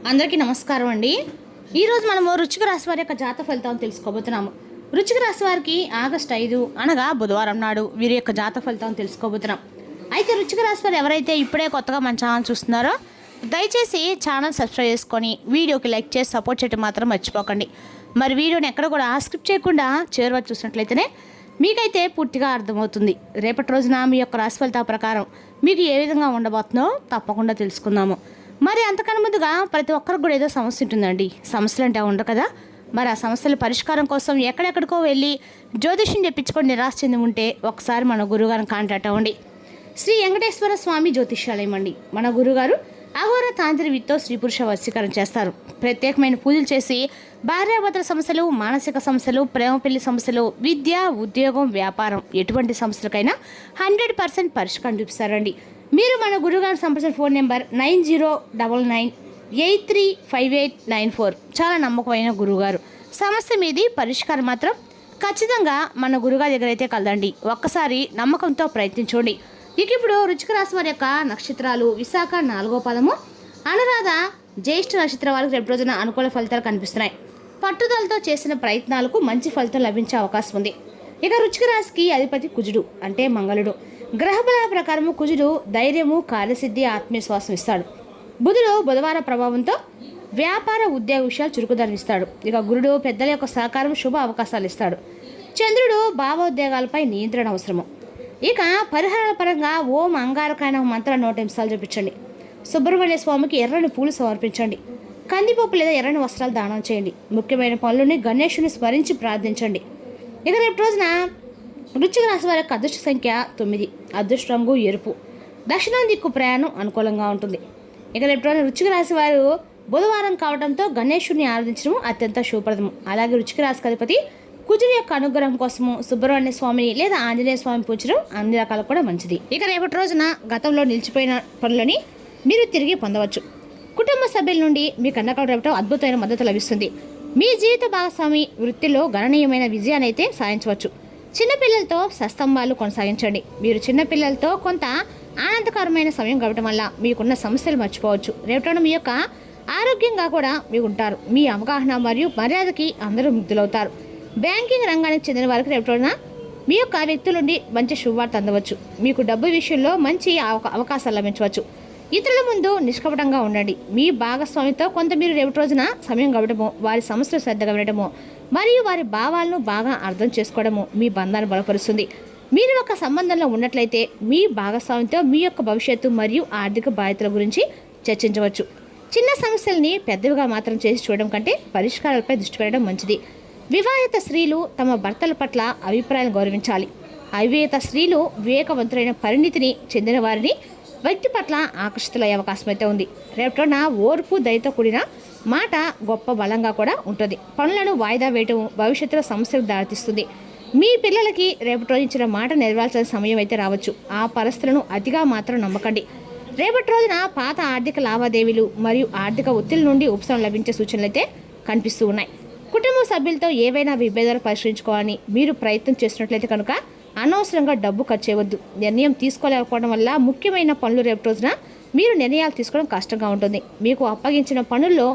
అందరికీ నమస్కారం అండి. ఈరోజు మనము వృశ్చిక రాశి వారి యొక్క జాతక ఫలితాలను తెలుసుకోబోతున్నాము. వృశ్చిక రాశి వారికి ఆగస్టు 5 అనగా బుధవారం నాడు వీరి యొక్క జాతక ఫలితాలను తెలుసుకోబోతున్నాం. అయితే వృశ్చిక రాశి వారు ఎవరైతే ఇప్పుడే కొత్తగా మన ఛానల్ చూస్తున్నారో దయచేసి ఛానల్ సబ్స్క్రైబ్ చేసుకొని వీడియోకి లైక్ చేసి సపోర్ట్ చేయడం మాత్రం మర్చిపోకండి. మరి వీడియోని ఎక్కడ కూడా స్కిప్ చేయకుండా చివరి వరకు చూసినట్లయితేనే మీకైతే పూర్తిగా అర్థమవుతుంది. రేపటి రోజున మీ యొక్క రాశి ఫలితాల ప్రకారం మీకు ఏ విధంగా ఉండబోతుందో తప్పకుండా తెలుసుకుందాము. మరి అంతకన్నా ముందుగా ప్రతి ఒక్కరికి కూడా ఏదో సమస్య ఉంటుందండి. సమస్యలు అంటే ఉండవు కదా. మరి ఆ సమస్యల పరిష్కారం కోసం ఎక్కడెక్కడికో వెళ్ళి జ్యోతిష్యం చెప్పించుకొని నిరాశ చెంది ఉంటే ఒకసారి మన గురువుగారిని కాంటాక్ట్ అవ్వండి. శ్రీ వెంకటేశ్వర స్వామి జ్యోతిష్యాలయం అండి. మన గురుగారు అఘోర తాంత్రికతో స్త్రీ పురుష వశీకరణ చేస్తారు. ప్రత్యేకమైన పూజలు చేసి భార్యాభర్తల సమస్యలు, మానసిక సమస్యలు, ప్రేమ పెళ్లి సమస్యలు, విద్య, ఉద్యోగం, వ్యాపారం ఎటువంటి సమస్యలకైనా 100% పరిష్కారం చూపిస్తారండి. మీరు మన గురుగారు సంప్రదించిన ఫోన్ నెంబర్ 9099835894. చాలా నమ్మకమైన గురువుగారు. సమస్య మీది పరిష్కారం మాత్రం ఖచ్చితంగా మన గురుగారి దగ్గర అయితే కలదండి. ఒక్కసారి నమ్మకంతో ప్రయత్నించండి. ఇక ఇప్పుడు వృశ్చిక రాశి వారి యొక్క నక్షత్రాలు విశాఖ 4వ పదము, అనురాధ జ్యేష్ఠ నక్షత్రం వారికి రేపు రోజున అనుకూల ఫలితాలు కనిపిస్తున్నాయి. పట్టుదలతో చేసిన ప్రయత్నాలకు మంచి ఫలితం లభించే అవకాశం ఉంది. ఇక వృశ్చిక రాశికి అధిపతి కుజుడు అంటే మంగళుడు. గ్రహబల ప్రకారము కుజుడు ధైర్యము, కార్యసిద్ధి, ఆత్మవిశ్వాసం ఇస్తాడు. బుధుడు బుధవార ప్రభావంతో వ్యాపార ఉద్యోగ విషయాలు చురుకుదనిస్తాడు. ఇక గురుడు పెద్దల యొక్క సహకారం, శుభ అవకాశాలు ఇస్తాడు. చంద్రుడు భావోద్వేగాలపై నియంత్రణ అవసరము. ఇక పరిహారాల పరంగా ఓం అంగారకాయన మంత్రాలు 100 నిమిషాలు చూపించండి. సుబ్రహ్మణ్య స్వామికి ఎర్రని పూలు సమర్పించండి. కందిపప్పు లేదా ఎర్రని వస్త్రాలు దానం చేయండి. ముఖ్యమైన పనులని గణేశుని స్మరించి ప్రార్థించండి. ఇక రేపు రోజున వృశ్చిక రాశి వారి యొక్క అదృష్ట సంఖ్య 9, అదృష్ట రంగు ఎరుపు, దక్షిణం దిక్కు ప్రయాణం అనుకూలంగా ఉంటుంది. ఇక రేపు రోజున వృశ్చిక రాశి వారు బుధవారం కావడంతో గణేశుని ఆరాధించడం అత్యంత శుభప్రదము. అలాగే వృశ్చిక రాశికి అధిపతి కుజుడి యొక్క అనుగ్రహం కోసము సుబ్రహ్మణ్య స్వామిని లేదా ఆంజనేయ స్వామి పూజడం అన్ని రకాలు కూడా మంచిది. ఇక రేపటి రోజున గతంలో నిలిచిపోయిన పనులని మీరు తిరిగి పొందవచ్చు. కుటుంబ సభ్యుల నుండి మీకు అన్నకాలు రేపటం అద్భుతమైన మద్దతు లభిస్తుంది. మీ జీవిత భాగస్వామి వృత్తిలో గణనీయమైన విజయాన్ని అయితే సాధించవచ్చు. చిన్నపిల్లలతో సస్తంభాలు కొనసాగించండి. మీరు చిన్నపిల్లలతో కొంత ఆనందకరమైన సమయం గడపడం వల్ల మీకున్న సమస్యలు మర్చిపోవచ్చు. రేపటి మీ యొక్క ఆరోగ్యంగా కూడా మీకు ఉంటారు. మీ అవగాహన మరియు మర్యాదకి అందరూ ముగ్ధులవుతారు. బ్యాంకింగ్ రంగానికి చెందిన వారికి రేపటి మీ యొక్క వ్యక్తుల నుండి మంచి శుభవార్త అందవచ్చు. మీకు డబ్బు విషయంలో మంచి అవకాశాలు లభించవచ్చు. ఇతరుల ముందు నిష్కపటంగా ఉండండి. మీ భాగస్వామితో కొంత మీరు రేపటి రోజున సమయం గడపడము, వారి సమస్యలు శ్రద్ధగా వినడము మరియు వారి భావాలను బాగా అర్థం చేసుకోవడము మీ బంధాన్ని బలపరుస్తుంది. మీరు ఒక సంబంధంలో ఉన్నట్లయితే మీ భాగస్వామితో మీ యొక్క భవిష్యత్తు మరియు ఆర్థిక బాధ్యతల గురించి చర్చించవచ్చు. చిన్న సమస్యల్ని పెద్దవిగా మాత్రం చేసి చూడడం కంటే పరిష్కారాలపై దృష్టి పెట్టడం మంచిది. వివాహిత స్త్రీలు తమ భర్తల పట్ల అభిప్రాయాలను గౌరవించాలి. అవివాహిత స్త్రీలు వివేకవంతులైన పరిణితిని చెందిన వారిని వ్యక్తి పట్ల ఆకర్షితులయ్యే అవకాశం అయితే ఉంది. రేపటిన ఓర్పు, దయతో కూడిన మాట గొప్ప బలంగా కూడా ఉంటుంది. పనులను వాయిదా వేయటం భవిష్యత్తులో సమస్యలకు దారితీస్తుంది. మీ పిల్లలకి రేపటి రోజు ఇచ్చిన మాట నెరవేర్చాల్సిన సమయం అయితే రావచ్చు. ఆ పరిస్థితులను అతిగా మాత్రం నమ్మకండి. రేపటి రోజున పాత ఆర్థిక లావాదేవీలు మరియు ఆర్థిక ఒత్తిడి నుండి ఉపశమనం లభించే సూచనలు అయితే కనిపిస్తూ ఉన్నాయి. కుటుంబ సభ్యులతో ఏవైనా విభేదాలు పరిష్కరించుకోవాలని మీరు ప్రయత్నం చేసినట్లయితే కనుక అనవసరంగా డబ్బు ఖర్చు చేయవద్దు. నిర్ణయం తీసుకోలేకపోవడం వల్ల ముఖ్యమైన పనులు రేపటి రోజున మీరు నిర్ణయాలు తీసుకోవడం కష్టంగా ఉంటుంది. మీకు అప్పగించిన పనుల్లో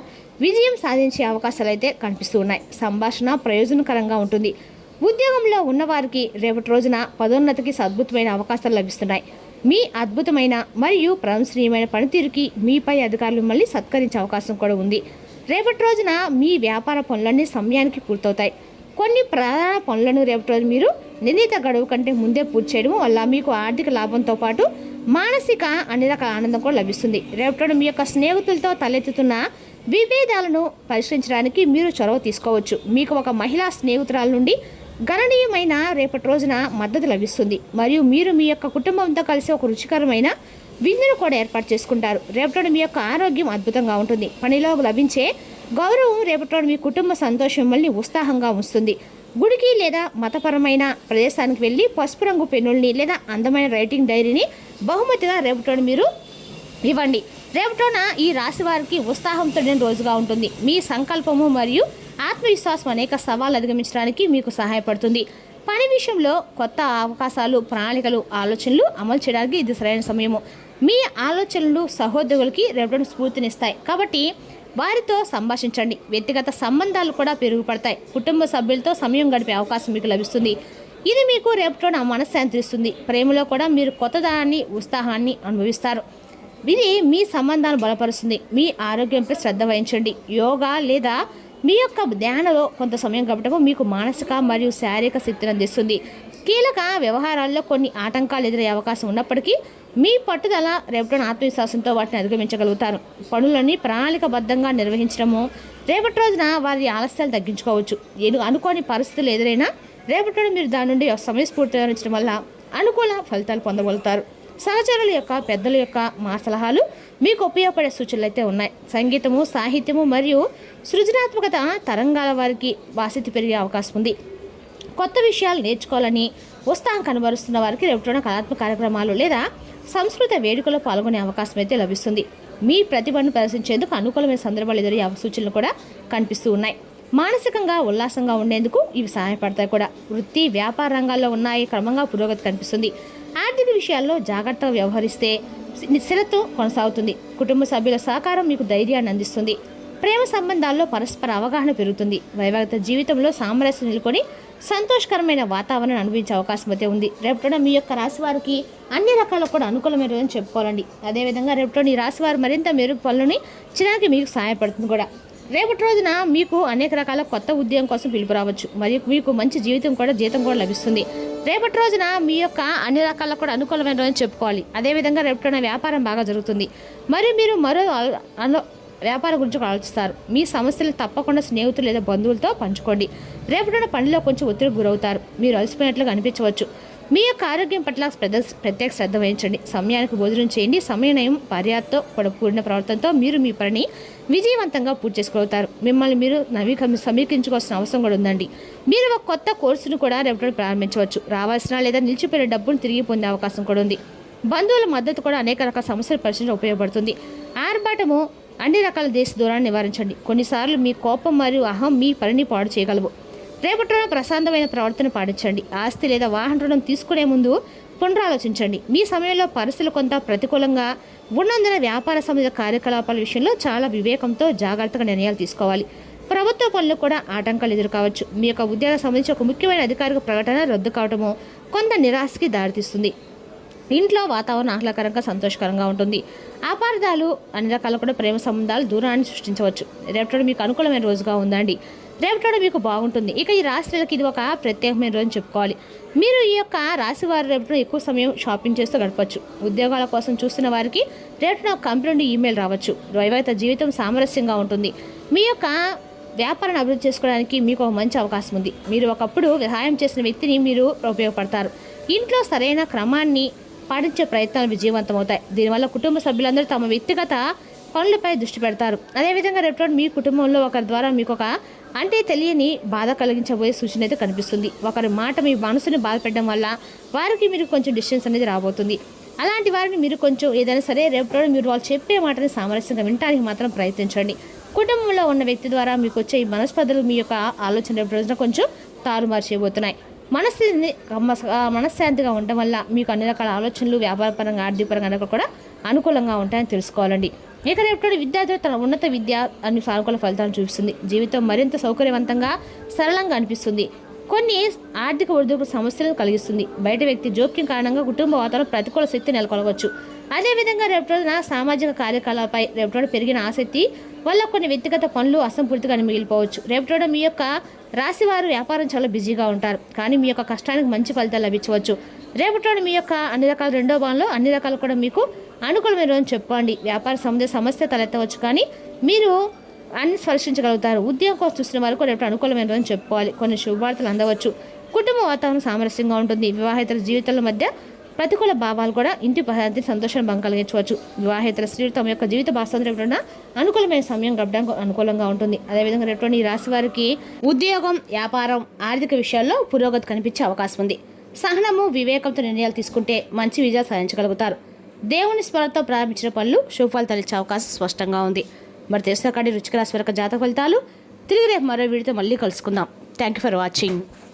విజయం సాధించే అవకాశాలు అయితే కనిపిస్తూ ఉన్నాయి. సంభాషణ ప్రయోజనకరంగా ఉంటుంది. ఉద్యోగంలో ఉన్నవారికి రేపటి రోజున పదోన్నతికి అద్భుతమైన అవకాశాలు లభిస్తున్నాయి. మీ అద్భుతమైన మరియు ప్రశంసనీయమైన పనితీరుకి మీపై అధికారులు మళ్ళీ సత్కరించే అవకాశం కూడా ఉంది. రేపటి రోజున మీ వ్యాపార పనులన్నీ సమయానికి పూర్తవుతాయి. కొన్ని ప్రధాన పనులను రేపటి రోజు మీరు నిర్ణీత గడువు కంటే ముందే పూర్తి చేయడం వల్ల మీకు ఆర్థిక లాభంతో పాటు మానసిక అన్ని రకాల ఆనందం కూడా లభిస్తుంది. రేపటి మీ యొక్క స్నేహితులతో తలెత్తుతున్న విభేదాలను పరిష్కరించడానికి మీరు చొరవ తీసుకోవచ్చు. మీకు ఒక మహిళా స్నేహితురాల నుండి గణనీయమైన రేపటి రోజున మద్దతు లభిస్తుంది మరియు మీరు మీ యొక్క కుటుంబంతో కలిసి ఒక రుచికరమైన విందును కూడా ఏర్పాటు చేసుకుంటారు. రేపటి మీ యొక్క ఆరోగ్యం అద్భుతంగా ఉంటుంది. పనిలో లభించే గౌరవం రేపటి మీ కుటుంబ సంతోషం మళ్ళీ ఉత్సాహంగా ఉంచుతుంది. గుడికి లేదా మతపరమైన ప్రదేశానికి వెళ్ళి పసుపు రంగు పెన్నుల్ని లేదా అందమైన రైటింగ్ డైరీని బహుమతిగా రేపటి మీరు ఇవ్వండి. రేపటిన ఈ రాశి వారికి ఉత్సాహంతో రోజుగా ఉంటుంది. మీ సంకల్పము మరియు ఆత్మవిశ్వాసం అనేక సవాళ్ళు అధిగమించడానికి మీకు సహాయపడుతుంది. పని విషయంలో కొత్త అవకాశాలు, ప్రణాళికలు, ఆలోచనలు అమలు చేయడానికి ఇది సరైన సమయము. మీ ఆలోచనలు సహోద్యోగులకి రేపటి స్ఫూర్తినిస్తాయి. కాబట్టి వారితో సంభాషించండి. వ్యక్తిగత సంబంధాలు కూడా పెరుగుపడతాయి. కుటుంబ సభ్యులతో సమయం గడిపే అవకాశం మీకు లభిస్తుంది. ఇది మీకు రేపటిలో మనశ్శాంతి ఇస్తుంది. ప్రేమలో కూడా మీరు కొత్తదనాన్ని, ఉత్సాహాన్ని అనుభవిస్తారు. ఇది మీ సంబంధాన్ని బలపరుస్తుంది. మీ ఆరోగ్యంపై శ్రద్ధ వహించండి. యోగా లేదా మీ యొక్క ధ్యానంలో కొంత సమయం గడపడం మీకు మానసిక మరియు శారీరక శక్తిని అందిస్తుంది. కీలక వ్యవహారాల్లో కొన్ని ఆటంకాలు ఎదురయ్యే అవకాశం ఉన్నప్పటికీ మీ పట్టుదల రేపటిన ఆత్మవిశ్వాసంతో వాటిని అధిగమించగలుగుతారు. పనులని ప్రణాళికబద్ధంగా నిర్వహించడము రేపటి రోజున వారి ఆలస్యాలు తగ్గించుకోవచ్చు. అనుకోని పరిస్థితులు ఎదురైనా రేపటి మీరు దాని నుండి సమయస్ఫూర్తి నిర్వహించడం వల్ల అనుకూల ఫలితాలు పొందగలుగుతారు. సహచరుల యొక్క పెద్దల యొక్క మా సలహాలు మీకు ఉపయోగపడే సూచనలు అయితే ఉన్నాయి. సంగీతము, సాహిత్యము మరియు సృజనాత్మకత తరంగాల వారికి ఆసక్తి పెరిగే అవకాశం ఉంది. కొత్త విషయాలు నేర్చుకోవాలని ఉత్సాహం కనబరుస్తున్న వారికి రేపటిన కళాత్మక కార్యక్రమాలు లేదా సంస్కృత వేడుకలో పాల్గొనే అవకాశం అయితే లభిస్తుంది. మీ ప్రతిభను ప్రదర్శించేందుకు అనుకూలమైన సందర్భాలు ఎదురయ్యే సూచనలు కూడా కనిపిస్తూ ఉన్నాయి. మానసికంగా ఉల్లాసంగా ఉండేందుకు ఇవి సహాయపడతాయి కూడా. వృత్తి, వ్యాపార రంగాల్లో ఉన్నాయి క్రమంగా పురోగతి కనిపిస్తుంది. ఆర్థిక విషయాల్లో జాగ్రత్తగా వ్యవహరిస్తే స్థిరత్వం కొనసాగుతుంది. కుటుంబ సభ్యుల సహకారం మీకు ధైర్యాన్ని అందిస్తుంది. ప్రేమ సంబంధాల్లో పరస్పర అవగాహన పెరుగుతుంది. వైవాహిక జీవితంలో సామరస్యం నెలకొని సంతోషకరమైన వాతావరణం అనుభవించే అవకాశం అయితే ఉంది. రేపటిన మీ యొక్క రాశి వారికి అన్ని రకాల కూడా అనుకూలమైన రోజుని చెప్పుకోవాలండి. అదేవిధంగా రేపటిన ఈ రాశి వారు మరింత మెరుగు పనులని చేయడానికి మీకు సహాయపడుతుంది కూడా. రేపటి రోజున మీకు అనేక రకాల కొత్త ఉద్యోగం కోసం పిలుపు రావచ్చు. మరియు మీకు మంచి జీతం కూడా లభిస్తుంది. రేపటి రోజున మీ యొక్క అన్ని రకాల కూడా అనుకూలమైన రోజుని చెప్పుకోవాలి. అదేవిధంగా రేపటిన వ్యాపారం బాగా జరుగుతుంది. మరియు మీరు మరో వ్యాపారం గురించి ఆలోచిస్తారు. మీ సమస్యలు తప్పకుండా స్నేహితులు లేదా బంధువులతో పంచుకోండి. రేపటిన పనిలో కొంచెం ఒత్తిడికి గురవుతారు. మీరు అలసిపోయినట్లుగా అనిపించవచ్చు. మీ యొక్క ఆరోగ్యం పట్ల ప్రత్యేక శ్రద్ధ వహించండి. సమయానికి భోజనం చేయండి. సమయనయం పర్యాప్తో కూడిన ప్రవర్తనతో మీరు మీ పనిని విజయవంతంగా పూర్తి చేసుకోగలుగుతారు. మిమ్మల్ని మీరు సమీక్షించుకోవాల్సిన అవసరం కూడా ఉందండి. మీరు ఒక కొత్త కోర్సును కూడా రేపటి ప్రారంభించవచ్చు. రావాల్సిన లేదా నిలిచిపోయిన డబ్బును తిరిగి పొందే అవకాశం కూడా ఉంది. బంధువుల మద్దతు కూడా అనేక రకాల సమస్యలు పరిశీలన ఉపయోగపడుతుంది. ఆర్భాటము అన్ని రకాల దేశ దూరాన్ని నివారించండి. కొన్నిసార్లు మీ కోపం మరియు అహం మీ పనిని పాడు చేయగలవు. రేపటి ప్రశాంతమైన ప్రవర్తన పాటించండి. ఆస్తి లేదా వాహన రుణం తీసుకునే ముందు పునరాలోచించండి. మీ సమయంలో పరిస్థితులు కొంత ప్రతికూలంగా ఉన్నందున వ్యాపార సంబంధిత కార్యకలాపాల విషయంలో చాలా వివేకంతో జాగ్రత్తగా నిర్ణయాలు తీసుకోవాలి. ప్రభుత్వ పనులు కూడా ఆటంకాలు ఎదుర్కోవచ్చు. మీ యొక్క ఉద్యోగం సంబంధించి ఒక ముఖ్యమైన అధికారిక ప్రకటన రద్దు కావడము కొంత నిరాశకి దారితీస్తుంది. ఇంట్లో వాతావరణం ఆహ్లాదకరంగా సంతోషకరంగా ఉంటుంది. అపార్థాలు అన్ని రకాల కూడా ప్రేమ సంబంధాలు దూరాన్ని సృష్టించవచ్చు. రేపటి మీకు అనుకూలమైన రోజుగా ఉందండి. రేపటి మీకు బాగుంటుంది. ఇక ఈ రాశులకు ఇది ఒక ప్రత్యేకమైన రోజు చెప్పుకోవాలి. మీరు ఈ యొక్క రాశి వారు రేపటి ఎక్కువ సమయం షాపింగ్ చేస్తూ గడపచ్చు. ఉద్యోగాల కోసం చూస్తున్న వారికి రేపటి ఒక కంపెనీ నుండి ఈమెయిల్ రావచ్చు. వైవాహిక జీవితం సామరస్యంగా ఉంటుంది. మీ యొక్క వ్యాపారాన్ని అభివృద్ధి చేసుకోవడానికి మీకు ఒక మంచి అవకాశం ఉంది. మీరు ఒకప్పుడు సహాయం చేసిన వ్యక్తిని మీరు ఉపయోగపడతారు. ఇంట్లో సరైన క్రమాన్ని పాటించే ప్రయత్నాలు విజయవంతమవుతాయి. దీనివల్ల కుటుంబ సభ్యులందరూ తమ వ్యక్తిగత పనులపై దృష్టి పెడతారు. అదేవిధంగా రేపు మీ కుటుంబంలో ఒకరి ద్వారా మీకు ఒక తెలియని బాధ కలిగించబోయే సూచన అయితే కనిపిస్తుంది. ఒకరి మాట మీ మనసుని బాధపెట్టడం వల్ల వారికి మీరు కొంచెం డిస్టెన్స్ అనేది రాబోతుంది. అలాంటి వారిని మీరు కొంచెం ఏదైనా సరే రేపు మీరు వాళ్ళు చెప్పే మాటని సామరస్యంగా వినడానికి మాత్రం ప్రయత్నించండి. కుటుంబంలో ఉన్న వ్యక్తి ద్వారా మీకు వచ్చే ఈ మనస్పర్ధలు మీ యొక్క ఆలోచన రేపు రోజున కొంచెం తారుమారు చేయబోతున్నాయి. మనశ్శాంతిగా ఉండడం వల్ల మీకు అన్ని రకాల ఆలోచనలు వ్యాపారపరంగా ఆర్థికపరంగా కూడా అనుకూలంగా ఉంటాయని తెలుసుకోవాలండి. ఇక రేపటి విద్యార్థులు తన ఉన్నత విద్య అన్ని సానుకూల ఫలితాలను చూపిస్తుంది. జీవితం మరింత సౌకర్యవంతంగా సరళంగా అనిపిస్తుంది. కొన్ని ఆర్థిక ఒడిదుడుకు సమస్యలను కలిగిస్తుంది. బయట వ్యక్తి జోక్యం కారణంగా కుటుంబ వాతావరణం ప్రతికూల శక్తి నెలకొనవచ్చు. అదేవిధంగా రేపటి రోజున సామాజిక కార్యకలాపాలపై రేపటి పెరిగిన ఆసక్తి వల్ల కొన్ని వ్యక్తిగత పనులు అసంపూర్తిగా మిగిలిపోవచ్చు. రేపటి మీ యొక్క రాశి వారు వ్యాపారం చాలా బిజీగా ఉంటారు, కానీ మీ యొక్క కష్టానికి మంచి ఫలితాలు లభించవచ్చు. రేపటి మీ యొక్క అన్ని రకాల రెండో భాగంలో అన్ని రకాలు కూడా మీకు అనుకూలమైన రోజు చెప్పుకోండి. వ్యాపార సమస్య తలెత్తవచ్చు, కానీ మీరు అన్ని స్పర్శించగలుగుతారు. ఉద్యోగం కోసం చూసిన వారికి రేపు అనుకూలమైన రోజు చెప్పుకోవాలి. కొన్ని శుభవార్తలు అందవచ్చు. కుటుంబ వాతావరణం సామరస్యంగా ఉంటుంది. వివాహేతర జీవితాల మధ్య ప్రతికూల భావాలు కూడా ఇంటి పదార్థం సంతోషాన్ని భంగం కలిగించవచ్చు. వివాహేతర స్త్రీలు తమ యొక్క జీవిత భాగస్వామి రేపు అనుకూలమైన సమయం గడపడానికి అనుకూలంగా ఉంటుంది. అదేవిధంగా రేపు ఈ రాశి వారికి ఉద్యోగం, వ్యాపారం, ఆర్థిక విషయాల్లో పురోగతి కనిపించే అవకాశం ఉంది. సహనము, వివేకంతో నిర్ణయాలు తీసుకుంటే మంచి విజయాలు సాధించగలుగుతారు. దేవుని స్మరణతో ప్రారంభించిన పనులు శుభఫలితాలు ఇచ్చే అవకాశం స్పష్టంగా ఉంది. మరి తెలుసుకోకండి వృశ్చిక రాశి వారి జాతక ఫలితాలు. తిరిగి రేపు మరో వీడియోతో మళ్ళీ కలుసుకుందాం. Thank you for watching.